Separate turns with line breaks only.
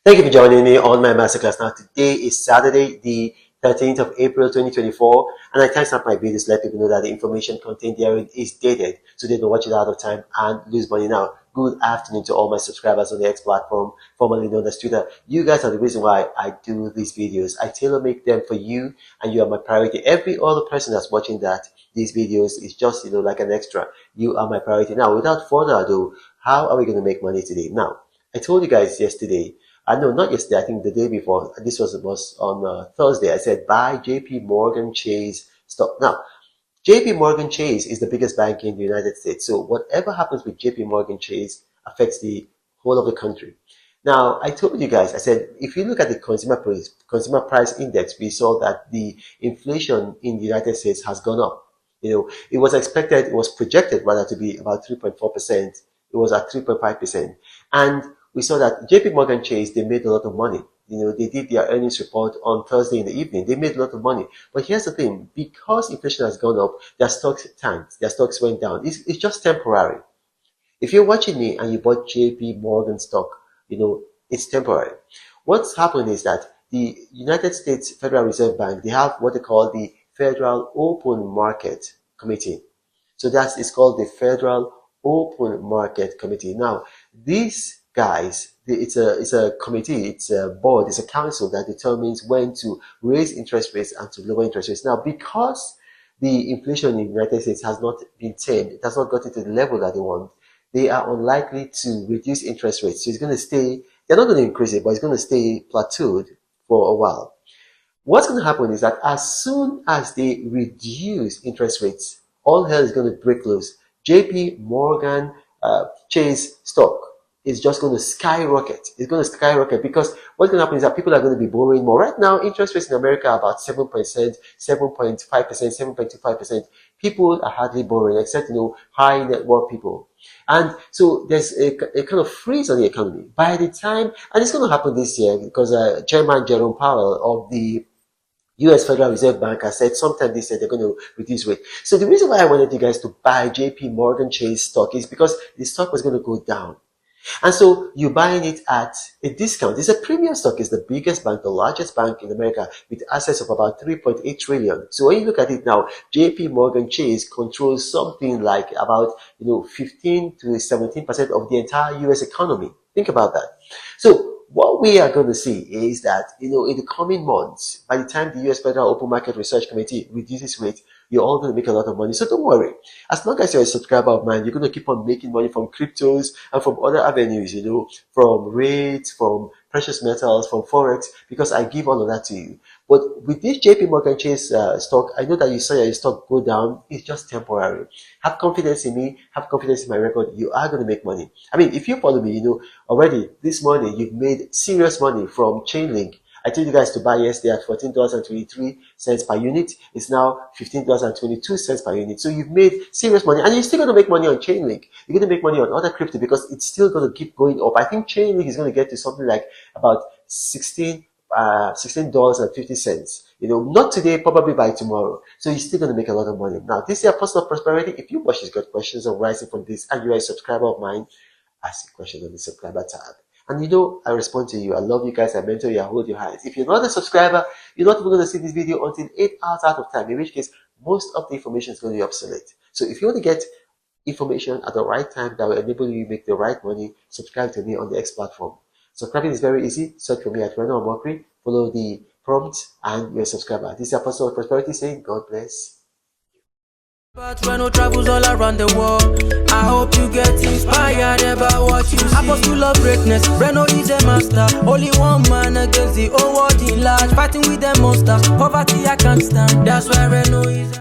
Thank you for joining me on my masterclass. Now, today is Saturday, the 13th of April 2024, and I can't start my videos let people know that the information contained therein is dated, so they don't watch it out of time and lose money. Now, good afternoon to all my subscribers on the X platform, formerly known as Twitter. You guys are the reason why I do these videos. I tailor make them for you, and you are my priority. Every other person that's watching these videos is just, like an extra. You are my priority. Now, without further ado, how are we going to make money today? Now, I told you guys yesterday, no, not yesterday, I think the day before, this was on Thursday, I said buy JP Morgan Chase stock. Now, JP Morgan Chase is the biggest bank in the United States. So whatever happens with JP Morgan Chase affects the whole of the country. Now, I told you guys, I said, if you look at the consumer price index, we saw that the inflation in the United States has gone up. It was expected, it was projected rather to be about 3.4%. It was at 3.5%. And we saw that JP Morgan Chase, they made a lot of money. They did their earnings report on Thursday in the evening. They made a lot of money. But here's the thing, because inflation has gone up, their stocks tanked, their stocks went down. It's just temporary. If you're watching me and you bought JP Morgan stock, it's temporary. What's happened is that the United States Federal Reserve Bank, they have what they call the Federal Open Market Committee. So it's called the Federal Open Market Committee. Now, these guys, it's a committee, it's a board, it's a council that determines when to raise interest rates and to lower interest rates. Now, because the inflation in the United States has not been tamed, it has not gotten to the level that they want, they are unlikely to reduce interest rates. So it's going to stay, they're not going to increase it, but it's going to stay plateaued for a while. What's going to happen is that as soon as they reduce interest rates, all hell is going to break loose. JP Morgan Chase stock is just going to skyrocket. It's going to skyrocket because what's going to happen is that people are going to be borrowing more. Right now, interest rates in America are about 7%, 7.5%, 7.25%. People are hardly borrowing except, high net worth people. And so there's a kind of freeze on the economy. By the time, and it's going to happen this year because Chairman Jerome Powell of the U.S. Federal Reserve Bank has said sometime this year they're going to reduce rate. So the reason why I wanted you guys to buy JP Morgan Chase stock is because the stock was going to go down. And so you're buying it at a discount. It's a premium stock. It's the biggest bank, the largest bank in America with assets of about 3.8 trillion. So when you look at it now, JP Morgan Chase controls something like about, 15 to 17% of the entire US economy. Think about that. So what we are going to see is that, in the coming months, by the time the US Federal Open Market Research Committee reduces rate, you're all going to make a lot of money. So don't worry. As long as you're a subscriber of mine, you're going to keep on making money from cryptos and from other avenues, from rates, from precious metals, from Forex, because I give all of that to you. But with this JP Morgan Chase stock, I know that you saw your stock go down. It's just temporary. Have confidence in me. Have confidence in my record. You are going to make money. I mean, if you follow me, already this morning you've made serious money from Chainlink. I told you guys to buy yesterday at $14.23 per unit. It's now $15.22 per unit. So you've made serious money, and you're still going to make money on Chainlink. You're going to make money on other crypto because it's still going to keep going up. I think Chainlink is going to get to something like about $16.50. Not today, probably by tomorrow. So you're still going to make a lot of money. Now, this is your personal prosperity. If you watch this, got questions on rising from this, and you're a subscriber of mine, ask a question on the subscriber tab. And I respond to you. I love you guys. I mentor you. I hold your hands. If you're not a subscriber, you're not even going to see this video until 8 hours out of time, in which case most of the information is going to be obsolete. So if you want to get information at the right time that will enable you to make the right money, subscribe to me on the X platform. Subscribing is very easy. Search for me at Reno Omokri. Follow the prompts and you're a subscriber. This is Apostle of Prosperity saying, God bless.
But Reno travels all around the world. I hope you get inspired about what you see. Apostle of greatness, Reno is a master. Only one man against the whole world in large. Fighting with the monsters, poverty I can't stand. That's why Reno is